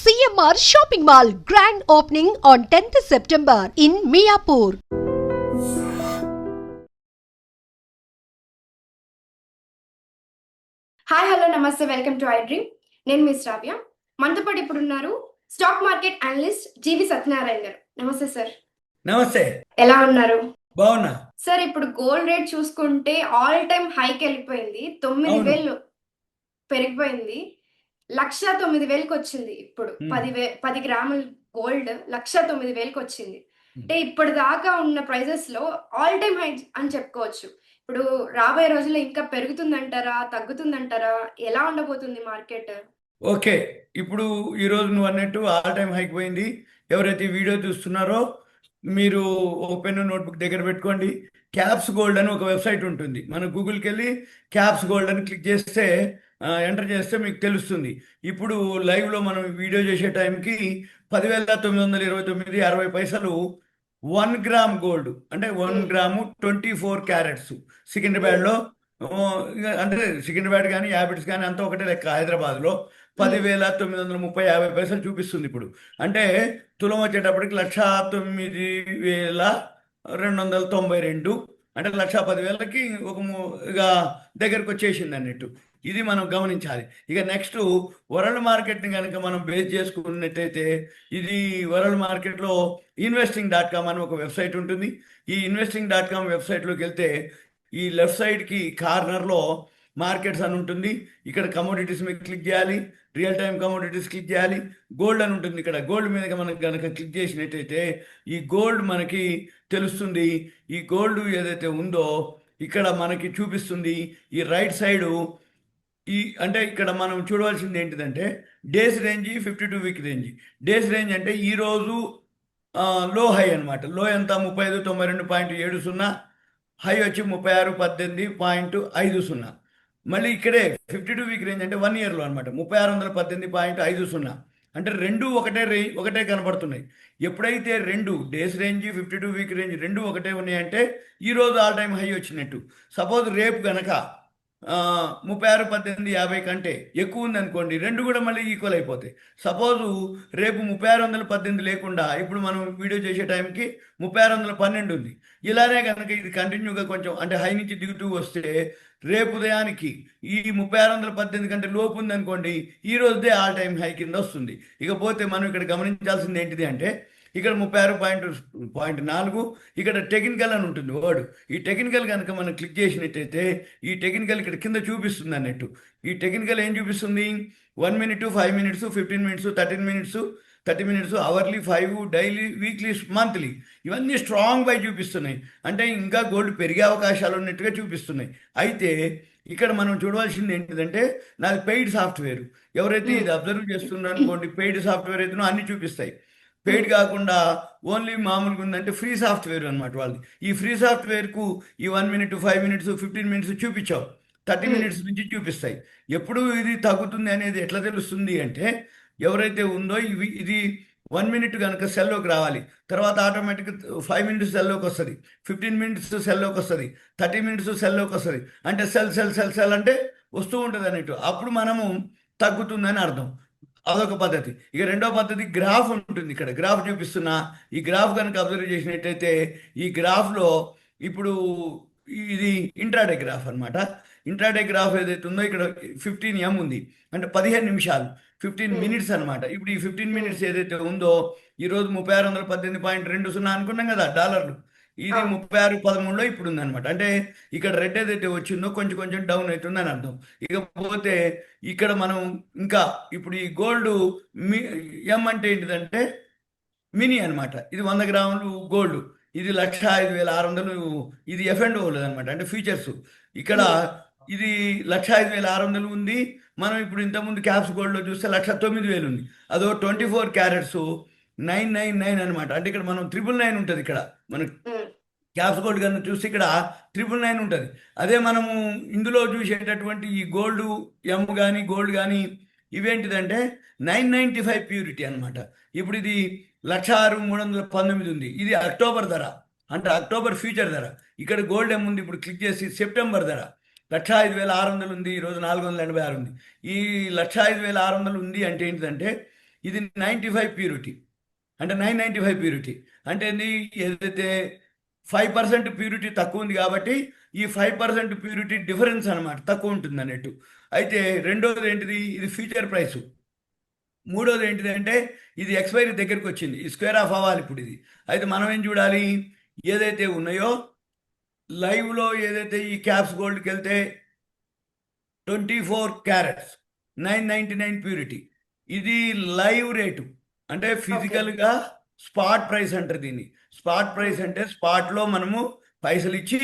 CMR Shopping Mall grand opening on 10th September in Miapur. Hi hello నమస్తే welcome to I dream. నేను మీ శ్రావ్య. మనతో పాటు ఇప్పుడు ఉన్నారు స్టాక్ మార్కెట్ అనలిస్ట్ జీవి సత్యనారాయణ గారు. నమస్తే సార్. నమస్తే. ఎలా ఉన్నారు? బాగున్నా సార్. ఇప్పుడు గోల్డ్ రేట్ చూసుకుంటే ఆల్ టైమ్ హైకి వెళ్ళిపోయింది. 9,000 పెరిగిపోయింది. 1,09,000కి వచ్చింది. ఇప్పుడు 10 గ్రాముల గోల్డ్ 1,09,000కి వచ్చింది. అంటే ఇప్పటిదాకా ఉన్న ప్రైజెస్ లో ఆల్ టైమ్ హై అని చెప్పుకోవచ్చు. ఇప్పుడు రాబోయే రోజుల్లో ఇంకా పెరుగుతుందంటారా, తగ్గుతుందంటారా? ఎలా ఉండబోతుంది మార్కెట్? ఓకే, ఇప్పుడు ఈరోజు నువ్వు అన్నట్టు ఆల్ టైమ్ హైక్ పోయింది. ఎవరైతే ఈ వీడియో చూస్తున్నారో మీరు ఒక పెన్ను నోట్బుక్ దగ్గర పెట్టుకోండి. క్యాప్స్ గోల్డ్ అని ఒక వెబ్సైట్ ఉంటుంది. మన గూగుల్కి వెళ్ళి క్యాప్స్ గోల్డ్ అని క్లిక్ చేస్తే ఎంటర్ చేస్తే మీకు తెలుస్తుంది. ఇప్పుడు లైవ్లో మనం వీడియో చేసే టైంకి 10,929 60 పైసలు 1 గ్రామ్ గోల్డ్, అంటే 1 గ్రాము 24 క్యారెట్స్ సికింద్రాబాద్లో. అంటే సికింద్రాబాద్ కానీ యాబిట్స్ కానీ అంతా ఒకటే లెక్క. హైదరాబాద్లో 10,930 50 పైసలు చూపిస్తుంది ఇప్పుడు. అంటే తులం వచ్చేటప్పటికి 1,09,292, అంటే 1,10,000కి ఇక దగ్గరకు వచ్చేసింది అన్నట్టు. ఇది మనం గమనించాలి. ఇక నెక్స్ట్ వరల్డ్ మార్కెట్ని కనుక మనం బేస్ చేసుకున్నట్టయితే ఇది వరల్డ్ మార్కెట్లో investing.com అని ఒక వెబ్సైట్ ఉంటుంది. ఈ investing.com వెబ్సైట్లోకి వెళ్తే ఈ లెఫ్ట్ సైడ్కి కార్నర్లో మార్కెట్స్ అని ఉంటుంది. ఇక్కడ కమోడిటీస్ మీద క్లిక్ చేయాలి, రియల్ టైం కమోడిటీస్ క్లిక్ చేయాలి, గోల్డ్ అని ఉంటుంది. ఇక్కడ గోల్డ్ మీద మనకి కనుక క్లిక్ చేసినట్టయితే ఈ గోల్డ్ మనకి తెలుస్తుంది. ఈ గోల్డ్ ఏదైతే ఉందో ఇక్కడ మనకి చూపిస్తుంది. ఈ రైట్ సైడు అంటే ఇక్కడ మనం చూడవలసింది ఏంటిదంటే days range, 52 week range. Days range అంటే ఈరోజు లో హై అనమాట. లో ఎంత 3592.70, హై వచ్చి 3618.50. మళ్ళీ ఇక్కడే 52 వీక్ రేంజ్ అంటే 1 ఇయర్లో అనమాట 3618.50. అంటే రెండు ఒకటే కనబడుతున్నాయి. ఎప్పుడైతే రెండు డేస్ రేంజ్ 52 వీక్ రేంజ్ రెండు ఒకటే ఉన్నాయంటే ఈరోజు ఆల్ టైమ్ హై వచ్చినట్టు. సపోజ్ రేపు కనుక 3618.50 కంటే ఎక్కువ ఉందనుకోండి, రెండు కూడా మళ్ళీ ఈక్వల్ అయిపోతాయి. సపోజు రేపు 3618 లేకుండా ఇప్పుడు మనం వీడియో చేసే టైంకి 3612 ఉంది. ఇలానే కనుక ఇది కంటిన్యూగా కొంచెం అంటే హై నుంచి దిగుతూ వస్తే రేపు ఉదయానికి ఈ 3618 కంటే లోపు ఉందనుకోండి, ఈ రోజుదే ఆల్ టైమ్ హై కింద వస్తుంది. ఇకపోతే మనం ఇక్కడ గమనించాల్సింది ఏంటిది అంటే ఇక్కడ 36.4, ఇక్కడ టెక్నికల్ అని ఉంటుంది వర్డ్. ఈ టెక్నికల్ కనుక మనం క్లిక్ చేసినట్టయితే ఈ టెక్నికల్ ఇక్కడ కింద చూపిస్తుంది అన్నట్టు. ఈ టెక్నికల్ ఏం చూపిస్తుంది? 1 minute, 5 minutes, 15 minutes, 13 minutes, 30 minutes, hourly, 5 daily, weekly, monthly, ఇవన్నీ స్ట్రాంగ్ బై చూపిస్తున్నాయి. అంటే ఇంకా గోల్డ్ పెరిగే అవకాశాలు ఉన్నట్టుగా చూపిస్తున్నాయి. అయితే ఇక్కడ మనం చూడవలసింది ఏంటిదంటే నాది పెయిడ్ సాఫ్ట్వేర్. ఎవరైతే ఇది అబ్జర్వ్ చేస్తున్నారో అనుకోండి, పెయిడ్ సాఫ్ట్వేర్ అయితే అన్ని చూపిస్తాయి. పెయిడ్ కాకుండా ఓన్లీ మామూలుగా ఉందంటే ఫ్రీ సాఫ్ట్వేర్ అనమాట వాళ్ళది. ఈ ఫ్రీ సాఫ్ట్వేర్కు ఈ 1 మినిట్, 5 మినిట్స్, 15 మినిట్స్ చూపించావు, 30 మినిట్స్ నుంచి చూపిస్తాయి. ఎప్పుడు ఇది తగ్గుతుంది అనేది ఎట్లా తెలుస్తుంది అంటే ఎవరైతే ఉందో ఇది 1 మినిట్ కనుక సెల్లోకి రావాలి, తర్వాత ఆటోమేటిక్గా 5 మినిట్స్ సెల్లోకి వస్తుంది, 15 మినిట్స్ సెల్లోకి వస్తుంది, 30 మినిట్స్ సెల్లోకి వస్తుంది. అంటే సెల్ అంటే వస్తూ ఉంటుంది అన్నట్టు. అప్పుడు మనము తగ్గుతుందని అర్థం. అదొక పద్ధతి. ఇక రెండో పద్ధతి గ్రాఫ్ ఉంటుంది. ఇక్కడ గ్రాఫ్ చూపిస్తున్నా. ఈ గ్రాఫ్ కనుక అబ్జర్వ్ చేసినట్టయితే ఈ గ్రాఫ్లో ఇప్పుడు ఇది ఇంట్రాడే గ్రాఫ్ అనమాట. ఇంట్రాడే గ్రాఫ్ ఏదైతే ఉందో ఇక్కడ 15M ఉంది, అంటే 15 నిమిషాలు, 15 మినిట్స్ అనమాట. ఇప్పుడు ఈ 15 మినిట్స్ ఏదైతే ఉందో ఈరోజు 3618.20 అనుకున్నాం కదా డాలర్లు, ఇది 36.13లో ఇప్పుడు ఉందన్నమాట. అంటే ఇక్కడ రెడ్ ఏదైతే వచ్చిందో కొంచెం కొంచెం డౌన్ అవుతుందని అర్థం. ఇకపోతే ఇక్కడ మనం ఇంకా ఇప్పుడు ఈ గోల్డ్ ఎం అంటే ఏంటిదంటే మినీ అనమాట. ఇది 100 గ్రాములు గోల్డ్, ఇది 1,05,600. ఇది F&O అనమాట, అంటే ఫ్యూచర్స్. ఇక్కడ ఇది 1,05,600 ఉంది. మనం ఇప్పుడు ఇంతకుముందు క్యాప్స్ గోల్డ్లో చూస్తే 1,09,000 ఉంది. అదో 24 క్యారెట్స్ 999 అనమాట. అంటే ఇక్కడ మనం 999 ఉంటుంది. ఇక్కడ మన క్యాప్స్ గోల్డ్ కన్నా చూస్తే ఇక్కడ 999 ఉంటుంది. అదే మనము ఇందులో చూసేటటువంటి ఈ గోల్డ్ ఎమ్ కానీ గోల్డ్ కానీ ఇవేంటిదంటే 995 ప్యూరిటీ అనమాట. ఇప్పుడు ఇది 1,06,319 ఉంది. ఇది అక్టోబర్ ధర, అంటే అక్టోబర్ ఫ్యూచర్ ధర. ఇక్కడ గోల్డ్ ఏముంది ఇప్పుడు క్లిక్ చేసి సెప్టెంబర్ ధర 1,05,600 ఉంది. ఈరోజు 486 ఉంది. ఈ 1,05,600 ఉంది అంటే ఏంటిదంటే ఇది 95 ప్యూరిటీ, అంటే 995 ప్యూరిటీ. అంటే ఏదైతే 5% ప్యూరిటీ తక్కువ ఉంది కాబట్టి ఈ 5% ప్యూరిటీ డిఫరెన్స్ అనమాట, తక్కువ ఉంటుంది అన్నట్టు. అయితే రెండోది ఏంటిది, ఇది ఫ్యూచర్ ప్రైస్. మూడోది ఏంటిది అంటే ఇది ఎక్స్పైరీ దగ్గరికి వచ్చింది, ఈ స్క్వేర్ ఆఫ్ అవ్వాలి ఇప్పుడు ఇది. అయితే మనం ఏం చూడాలి, ఏదైతే ఉన్నాయో లైవ్లో ఏదైతే ఈ క్యాప్స్ గోల్డ్కి వెళ్తే 24 క్యారెట్స్ 999 ప్యూరిటీ, ఇది లైవ్ రేటు, అంటే ఫిజికల్గా స్పాట్ ప్రైస్ అంటారు దీన్ని. స్పాట్ ప్రైస్ అంటే స్పాట్లో మనము పైసలు ఇచ్చి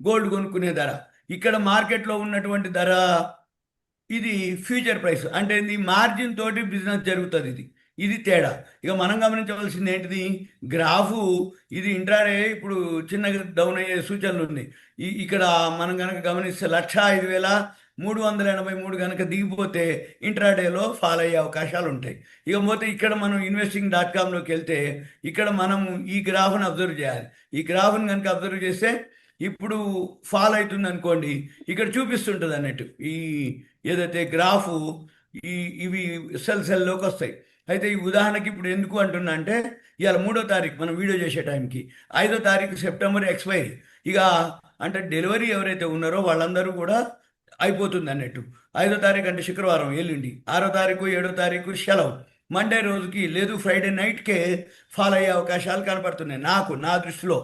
గోల్డ్ కొనుక్కునే ధర. ఇక్కడ మార్కెట్లో ఉన్నటువంటి ధర ఇది ఫ్యూచర్ ప్రైస్, అంటే ఇది మార్జిన్ తోటి బిజినెస్ జరుగుతుంది. ఇది తేడా. ఇక మనం గమనించవలసింది ఏంటిది, గ్రాఫు ఇది ఇంట్రాడే ఇప్పుడు చిన్నగా డౌన్ అయ్యే సూచనలు ఉన్నాయి. ఇక్కడ మనం కనుక గమనిస్తే 1,05,383 కనుక దిగిపోతే ఇంట్రాడేలో ఫాల్ అయ్యే అవకాశాలు ఉంటాయి. ఇకపోతే ఇక్కడ మనం investing.comలోకి వెళ్తే ఇక్కడ మనం ఈ గ్రాఫ్ను అబ్జర్వ్ చేయాలి. ఈ గ్రాఫ్ను కనుక అబ్జర్వ్ చేస్తే ఇప్పుడు ఫాల్ అవుతుంది అనుకోండి, ఇక్కడ చూపిస్తుంటుంది అన్నట్టు ఈ ఏదైతే గ్రాఫు ఇవి సెల్లోకి వస్తాయి. అయితే ఈ ఉదాహరణకి ఇప్పుడు ఎందుకు అంటున్నా అంటే ఇవాళ 3వ తారీఖు మనం వీడియో చేసే టైంకి 5వ తారీఖు సెప్టెంబర్ ఎక్స్పైరీ. ఇక అంటే డెలివరీ ఎవరైతే ఉన్నారో వాళ్ళందరూ కూడా అయిపోతుంది అన్నట్టు. 5వ తారీఖు అంటే శుక్రవారం ఎల్లుండి, 6వ తారీఖు 7వ తారీఖు సెలవు, మండే రోజుకి లేదు ఫ్రైడే నైట్కే ఫాల్ అయ్యే అవకాశాలు కనపడుతున్నాయి నా దృష్టిలో,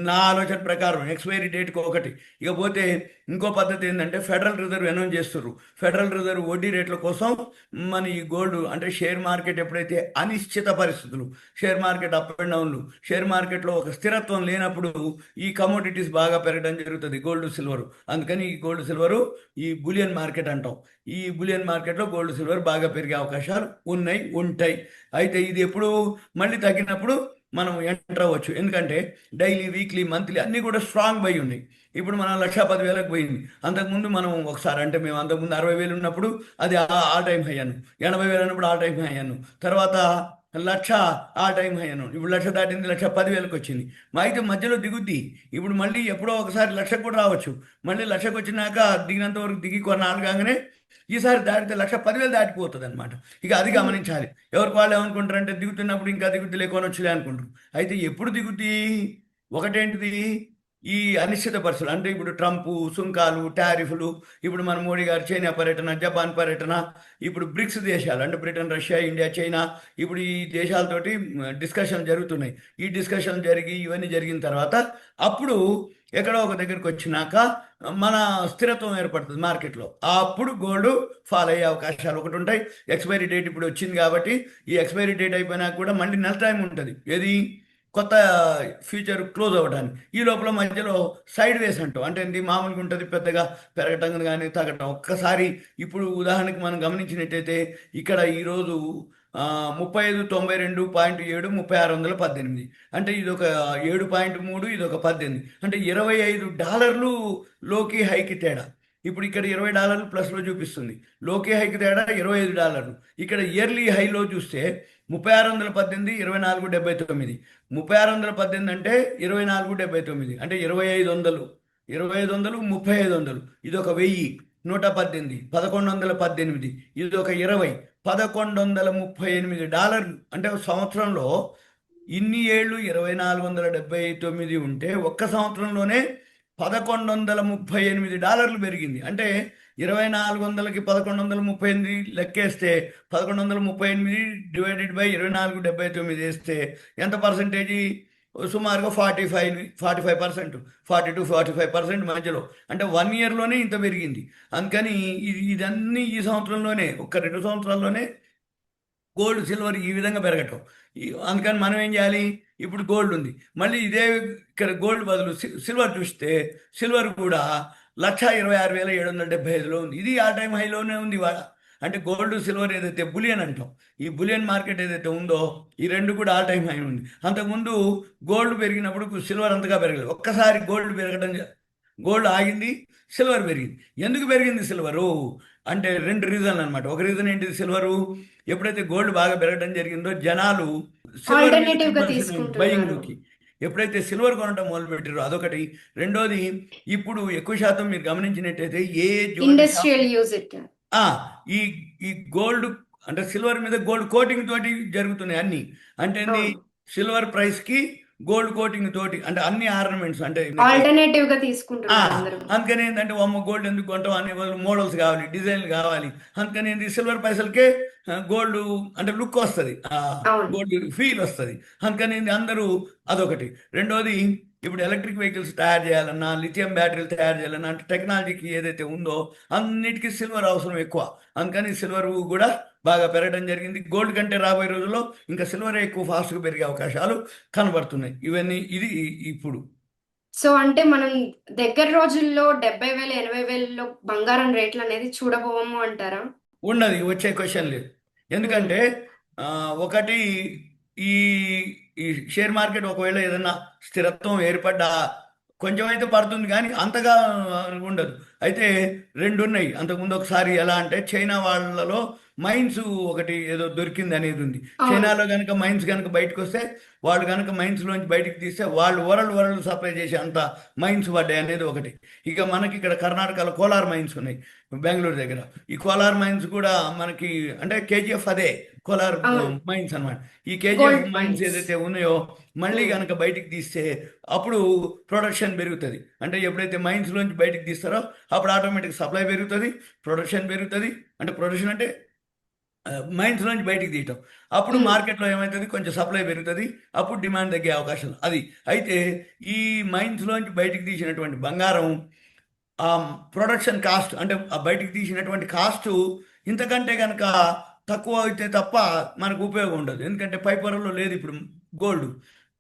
నా ఆలోచన ప్రకారం. ఎక్స్పైరీ డేట్కి ఒకటి. ఇకపోతే ఇంకో పద్ధతి ఏంటంటే ఫెడరల్ రిజర్వ్ అనౌన్స్ చేస్తున్నారు. ఫెడరల్ రిజర్వ్ వడ్డీ రేట్ల కోసం మన ఈ గోల్డ్, అంటే షేర్ మార్కెట్ ఎప్పుడైతే అనిశ్చిత పరిస్థితులు, షేర్ మార్కెట్ అప్ అండ్ డౌన్లు, షేర్ మార్కెట్లో ఒక స్థిరత్వం లేనప్పుడు ఈ కమోడిటీస్ బాగా పెరగడం జరుగుతుంది, గోల్డ్ సిల్వరు. అందుకని ఈ గోల్డ్ సిల్వరు ఈ బులియన్ మార్కెట్ అంటాం. ఈ బులియన్ మార్కెట్లో గోల్డ్ సిల్వర్ బాగా పెరిగే అవకాశాలు ఉంటాయి. అయితే ఇది ఎప్పుడు మళ్ళీ తగ్గినప్పుడు మనం ఎంటర్ అవ్వచ్చు, ఎందుకంటే డైలీ, వీక్లీ, మంత్లీ అన్నీ కూడా స్ట్రాంగ్ బై ఉన్నాయి. ఇప్పుడు మనం 1,10,000కు పోయింది. అంతకుముందు మనం ఒకసారి, అంటే మేము అంతకుముందు 60,000 ఉన్నప్పుడు అది ఆల్ టైమ్ హై అయ్యాను, 80,000 ఉన్నప్పుడు ఆల్ టైమ్ హై అయ్యాను, తర్వాత 1,00,000 ఆల్ టైమ్ హై అయ్యాను, ఇప్పుడు 1,00,000 దాటింది, 1,10,000కు వచ్చింది. మా అయితే మధ్యలో దిగుద్ది, ఇప్పుడు మళ్ళీ ఎప్పుడో ఒకసారి 1,00,000 కూడా రావచ్చు. మళ్ళీ 1,00,000కు వచ్చినాక దిగినంత వరకు దిగి కొన్నాళ్ళు కాగానే ఈసారి దాటితే 1,10,000 దాటిపోతుంది అనమాట. ఇక అది గమనించాలి. ఎవరికి వాళ్ళు ఏమనుకుంటారంటే దిగుతున్నప్పుడు ఇంకా దిగుద్ది లేకొనొచ్చులే అనుకుంటారు. అయితే ఎప్పుడు దిగుద్ది, ఒకటేంటిది ఈ అనిశ్చిత పరిస్థితులు, అంటే ఇప్పుడు ట్రంప్, సుంకాలు, టారిఫ్లు, ఇప్పుడు మన మోడీ గారు చైనా పర్యటన, జపాన్ పర్యటన, ఇప్పుడు బ్రిక్స్ దేశాలు అంటే బ్రిటన్, రష్యా, ఇండియా, చైనా, ఇప్పుడు ఈ దేశాలతోటి డిస్కషన్ జరుగుతున్నాయి. ఈ డిస్కషన్ జరిగి ఇవన్నీ జరిగిన తర్వాత అప్పుడు ఎక్కడో ఒక దగ్గరికి వచ్చినాక మన స్థిరత్వం ఏర్పడుతుంది మార్కెట్లో, అప్పుడు గోల్డ్ ఫాల్ అయ్యే అవకాశాలు ఒకటి ఉంటాయి. ఎక్స్పైరీ డేట్ ఇప్పుడు వచ్చింది కాబట్టి ఈ ఎక్స్పైరీ డేట్ అయిపోయినాక కూడా మళ్ళీ నెల టైం ఉంటుంది, ఏది కొత్త ఫ్యూచర్ క్లోజ్ అవ్వడానికి. ఈ లోపల మధ్యలో సైడ్ వేస్ అంటాం, అంటే ఇది మామూలుగా ఉంటుంది, పెద్దగా పెరగటం కానీ తగ్గటం. ఒక్కసారి ఇప్పుడు ఉదాహరణకి మనం గమనించినట్టయితే ఇక్కడ ఈరోజు 3592.7, 3618, అంటే ఇది ఒక 7.3, ఇది ఒక 18, అంటే $25 లోకి హైకి తేడా. ఇప్పుడు ఇక్కడ $20 ప్లస్లో చూపిస్తుంది, లోకి హైకి తేడా $25. ఇక్కడ ఇయర్లీ హైలో చూస్తే 3618, 2479, 3618 అంటే 2479, అంటే 2500, 3500, ఇది ఒక 1000, 118, 1118, ఇది ఒక 20, $1,138. అంటే సంవత్సరంలో ఇన్ని ఏళ్ళు 2479 ఉంటే ఒక్క సంవత్సరంలోనే $1,138 పెరిగింది. అంటే 2400కి 1,138 లెక్కేస్తే 1,138 డివైడెడ్ బై 2479 వేస్తే ఎంత పర్సంటేజీ, సుమారుగా 45%, 42-45% మధ్యలో, అంటే 1 ఇయర్లోనే ఇంత పెరిగింది. అందుకని ఇదన్నీ ఈ సంవత్సరంలోనే, ఒక 2 సంవత్సరాల్లోనే గోల్డ్, సిల్వర్ ఈ విధంగా పెరగటం. అందుకని మనం ఏం చేయాలి, ఇప్పుడు గోల్డ్ ఉంది, మళ్ళీ ఇదే ఇక్కడ గోల్డ్ బదులు సిల్వర్ చూస్తే సిల్వర్ కూడా 1,26,775లో ఉంది. ఇది ఆ టైం హైలోనే ఉంది ఇవాళ. అంటే గోల్డ్, సిల్వర్ ఏదైతే బులియన్ అంటాం, ఈ బులియన్ మార్కెట్ ఏదైతే ఉందో ఈ రెండు కూడా ఆల్ టైమ్ హై ఉంది. అంతకుముందు గోల్డ్ పెరిగినప్పుడు సిల్వర్ అంతగా పెరగలేదు. ఒక్కసారి గోల్డ్ ఆగింది, సిల్వర్ పెరిగింది. ఎందుకు పెరిగింది సిల్వరు అంటే 2 రీజన్లు అనమాట. ఒక రీజన్ ఏంటిది, సిల్వరు ఎప్పుడైతే గోల్డ్ బాగా పెరగడం జరిగిందో జనాలు బయింగ్లోకి ఎప్పుడైతే సిల్వర్ కొనడం మొదలు పెట్టారో అదొకటి. రెండోది, ఇప్పుడు ఎక్కువ శాతం మీరు గమనించినట్టయితే ఇండస్ట్రియల్ యూజ్ ఈ గోల్డ్ అంటే సిల్వర్ మీద గోల్డ్ కోటింగ్ తోటి జరుగుతున్నాయి అన్ని. అంటే అవును. సిల్వర్ ప్రైస్ కి గోల్డ్ కోటింగ్ తోటి అంటే అన్ని ఆర్నమెంట్స్ అంటే ఆల్టర్నేటివ్ గా తీసుకుంటున్నారు అందరూ. అందుకని ఏంటంటే అమ్మ గోల్డ్ ఎందుకు కొంటాం అనే వాళ్ళు మోడల్స్ కావాలి, డిజైన్లు కావాలి. అందుకని ఏంటి సిల్వర్ పైసలకే గోల్డ్ అంటే లుక్ వస్తుంది, అవును. గోల్డ్ ఫీల్ వస్తుంది. అందుకని ఏంటి అందరూ అదొకటి. రెండోది ఇప్పుడు ఎలక్ట్రిక్ వెహికల్స్ తయారు చేయాలన్నా, లిథియం బ్యాటరీలు తయారు చేయాలన్నా అంటే టెక్నాలజీకి ఏదైతే ఉందో అన్నిటికీ సిల్వర్ అవసరం ఎక్కువ. అందుకని సిల్వర్ కూడా బాగా పెరగడం జరిగింది. గోల్డ్ కంటే రాబోయే రోజుల్లో ఇంకా సిల్వర్ ఎక్కువ ఫాస్ట్గా పెరిగే అవకాశాలు కనబడుతున్నాయి. ఇవన్నీ ఇది ఇప్పుడు. సో అంటే మనం దగ్గర రోజుల్లో 70,000 80,000లో బంగారం రేట్లు అనేది చూడబోము అంటారా? ఉన్నది, వచ్చే క్వశ్చన్ లేదు. ఎందుకంటే ఒకటి ఈ ఈ షేర్ మార్కెట్ ఒకవేళ ఏదన్నా స్థిరత్వం ఏర్పడ్డా కొంచెం అయితే పడుతుంది, కానీ అంతగా ఉండదు. అయితే రెండు ఉన్నాయి. అంతకుముందు ఒకసారి ఎలా అంటే చైనా వాళ్ళలో మైన్స్ ఒకటి ఏదో దొరికింది అనేది ఉంది. చైనాలో కనుక మైన్స్ కనుక బయటకు వస్తే వాళ్ళు కనుక మైన్స్లోంచి బయటకు తీస్తే వాళ్ళు వరల్డ్ సప్లై చేసే అంత మైన్స్ పడ్డాయి అనేది ఒకటి. ఇక మనకి ఇక్కడ కర్ణాటకలో కోలార్ మైన్స్ ఉన్నాయి బెంగళూరు దగ్గర. ఈ కోలార్ మైన్స్ కూడా మనకి అంటే కేజీఎఫ్ అదే కోలార్ మైన్స్ అన్నమాట. ఈ కేజీఎఫ్ మైన్స్ ఏదైతే ఉన్నాయో మళ్ళీ కనుక బయటికి తీస్తే అప్పుడు ప్రొడక్షన్ పెరుగుతుంది. అంటే ఎప్పుడైతే మైన్స్లోంచి బయటికి తీస్తారో అప్పుడు ఆటోమేటిక్ సప్లై పెరుగుతుంది, ప్రొడక్షన్ పెరుగుతుంది. అంటే ప్రొడక్షన్ అంటే మైన్స్లోంచి బయటికి తీయటం. అప్పుడు మార్కెట్లో ఏమవుతుంది, కొంచెం సప్లై పెరుగుతుంది, అప్పుడు డిమాండ్ తగ్గే అవకాశం అది. అయితే ఈ మైన్స్లోంచి బయటికి తీసినటువంటి బంగారం ప్రొడక్షన్ కాస్ట్ అంటే ఆ బయటికి తీసినటువంటి కాస్ట్ ఇంతకంటే కనుక తక్కువ అయితే తప్ప మనకు ఉపయోగం ఉండదు. ఎందుకంటే పై పొరల్లో లేదు ఇప్పుడు గోల్డ్,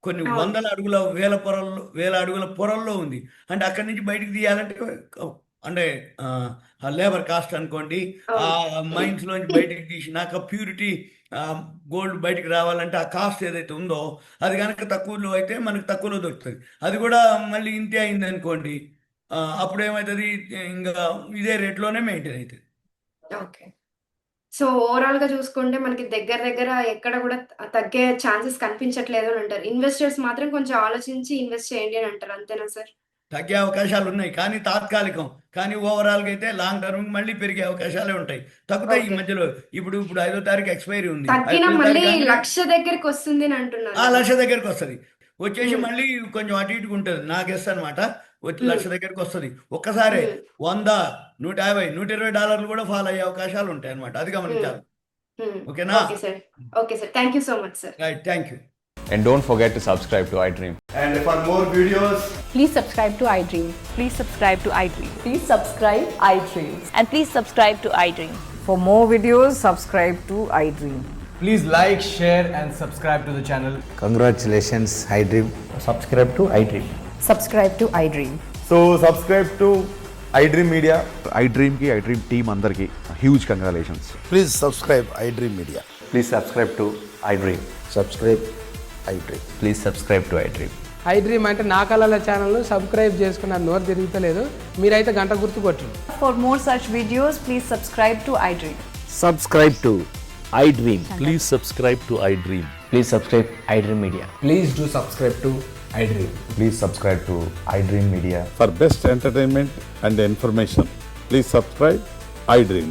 కొన్ని వందల అడుగుల వేల అడుగుల పొరల్లో ఉంది. అంటే అక్కడి నుంచి బయటికి తీయాలంటే అంటే లేబర్ కాస్ట్ అనుకోండి, ఆ మైన్స్లోంచి బయటికి తీసినాక ప్యూరిటీ గోల్డ్ బయటికి రావాలంటే ఆ కాస్ట్ ఏదైతే ఉందో అది కనుక తక్కువలో అయితే మనకు తక్కువలో దొరుకుతుంది. అది కూడా మళ్ళీ ఇంతే అయింది అనుకోండి, అప్పుడు ఏమవుతుంది, ఇంకా ఇదే రేట్లోనే మెయింటైన్ అవుతుంది. ఓకే. సో ఓవరాల్ గా చూసుకుంటే మనకి దగ్గర ఎక్కడ కూడా తగ్గే ఛాన్సెస్ కనిపించట్లేదు అని అంటారు. ఇన్వెస్టర్స్ మాత్రం కొంచెం ఆలోచించి ఇన్వెస్ట్ చేయండి అని అంటారు. అంతేనా సార్? తగ్గే అవకాశాలు ఉన్నాయి, కానీ తాత్కాలికం. కానీ ఓవరాల్గా అయితే లాంగ్ టర్మ్ మళ్ళీ పెరిగే అవకాశాలే ఉంటాయి. తగ్గుతాయి ఈ మధ్యలో. ఇప్పుడు 5వ తారీఖు ఎక్స్పైరీ ఉంది, తగ్గిన మళ్ళీ 1,00,000 దగ్గరికి వస్తుంది అని అంటున్నారు. 1,00,000 దగ్గరికి వస్తుంది, వచ్చేసి మళ్ళీ కొంచెం అటు ఇటుగా ఉంటుంది. నాకు ఎస్ అనమాట, వచ్చి 1,00,000 దగ్గరికి వస్తుంది. ఒక్కసారి 100, 150, $120 కూడా ఫాల్ అయ్యే అవకాశాలు ఉంటాయి అనమాట. అది గమనించాలి. ఓకేనా? Okay sir. Okay sir, thank you so much sir. Right, thank you. And don't forget to subscribe to iDream. And for more videos, Please subscribe to iDream. Please subscribe to iDream. Please subscribe iDream. And please subscribe to iDream. For more videos, subscribe to iDream. please like, share, and subscribe to the channel. Congratulations, iDream. Subscribe to iDream. Subscribe to iDream. So subscribe to iDream Media. iDream ki iDream team andarki huge congratulations. Please subscribe iDream Media. Please subscribe to iDream. Subscribe iDream. Please subscribe to iDream. iDream అంటే నా కళల ఛానల్ను subscribe చేసుకున్న నోరు తిరుగుతలేదు, మీరైతే గంట గుర్తు కొట్టండి. For more such videos, please subscribe to iDream. Subscribe to iDream. Please subscribe to iDream. Please subscribe iDream Media. Please do subscribe to iDream. Please subscribe to iDream Media. For best entertainment and information, please subscribe iDream.